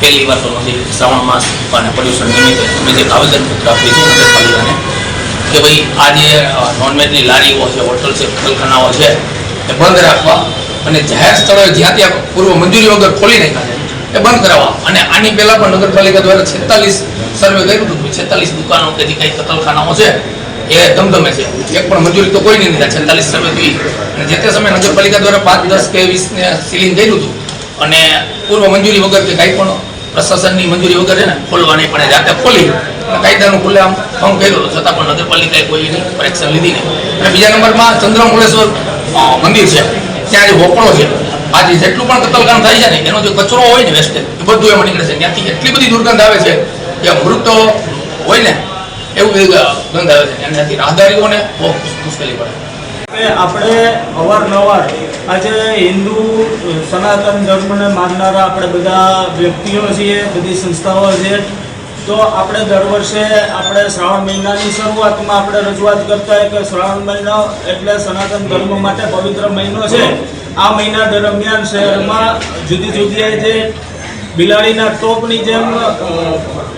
પહેલી વાર તો નથી. શ્રાવણ માસ અને પર્યુષણ નિમિત્તે અમે જે આવેદનપત્ર આપીએ છીએ નગરપાલિકાને કે ભાઈ આ જે નોનવેજની લારીઓ છે, હોટલ છે, કતલખાનાઓ છે એ બંધ રાખવા અને જાહેર સ્થળોએ જ્યાં ત્યાં પૂર્વ મંજૂરી વગર ખોલી નાખ્યા છે એ બંધ કરાવવા. અને આની પહેલાં પણ નગરપાલિકા દ્વારા 46 સર્વે કર્યું હતું. 46 દુકાનો કે જે કંઈ કતલખાનાઓ છે એ ધમધમે છે. એક પણ મંજૂરી તો કોઈ નહીં દીધા. 46 સર્વે થઈ અને જે તે સમયે નગરપાલિકા દ્વારા 5, 10 કે 20 ને સીલિંગ કર્યું હતું અને પૂર્વ મંજૂરી વગર કે કાંઈ પણ પ્રશાસનની મંજૂરી વગર છે ને ખોલવાની પણ જાતે ખોલી અને કાયદાનું ખુલ્લેઆમ ભંગ કર્યો હતો. છતાં પણ નગરપાલિકાએ કોઈ એની પરીક્ષા લીધી નહીં. અને બીજા નંબરમાં ચંદ્રમૂળેશ્વર મંદિર છે, ત્યાં જે હોપળો છે, આજે જેટલું પણ કતલકાંડ થાય છે ને એનો જે કચરો હોય ને વેસ્ટેજ એ બધું એમાં નીકળે છે. ત્યાંથી એટલી બધી દુર્ગંધ આવે છે કે મૃતો હોય ને એવું બધી ગંધ આવે છે. એનાથી રાહદારીઓને બહુ મુશ્કેલી પડે. આપણે અવારનવાર આજે હિન્દુ સનાતન ધર્મને માનનારા આપણે બધા વ્યક્તિઓ છીએ, બધી સંસ્થાઓ છે, તો આપણે દર વર્ષે આપણે શ્રાવણ મહિનાની શરૂઆતમાં આપણે રજૂઆત કરતા હોય કે શ્રાવણ મહિનો એટલે સનાતન ધર્મ માટે પવિત્ર મહિનો છે. આ મહિના દરમિયાન શહેરમાં જુદી જુદી જે બિલાડીના ટોપની જેમ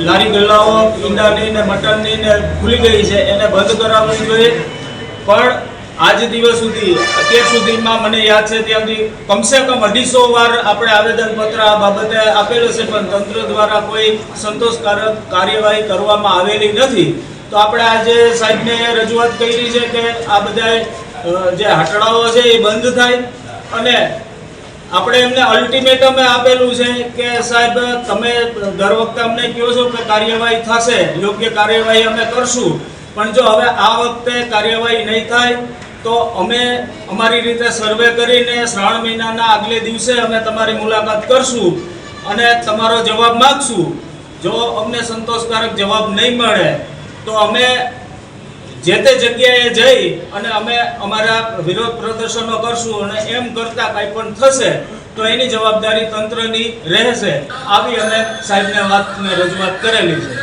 લારી ગલ્લાઓ ઈંડાની ને મટનની ને ખુલી ગઈ છે એને બંધ કરાવવી જોઈએ. પણ આજ દિવસ સુધી અત્યાર સુધીમાં મને યાદ છે ત્યાં સુધી કમસે કમ 250 વાર આપણે આવેદનપત્ર આ બાબતે આપેલું છે, પણ તંત્ર દ્વારા કોઈ સંતોષકારક કાર્યવાહી કરવામાં આવેલી નથી. તો આપણે આજે સાહેબને રજૂઆત કરી છે કે આ બધા જે હાટડાઓ છે એ બંધ થાય અને આપણે એમને અલ્ટિમેટમ આપેલું છે કે સાહેબ તમે દર વખતે અમને કહો છો કે કાર્યવાહી થશે, યોગ્ય કાર્યવાહી અમે કરશું, પણ જો હવે આ વખતે કાર્યવાહી નહીં થાય તો અમે અમારી રીતે સર્વે કરીને શ્રાવણ મહિનાના આગલે દિવસે અમે તમારી મુલાકાત કરશું અને તમારો જવાબ માગશું. જો અમને સંતોષકારક જવાબ નહીં મળે તો અમે જે તે જગ્યાએ જઈ અને અમે અમારા વિરોધ પ્રદર્શનો કરશું અને એમ કરતા કાંઈ પણ થશે તો એની જવાબદારી તંત્રની રહેશે. આવી અમે સાહેબને વાતને રજૂઆત કરેલી છે.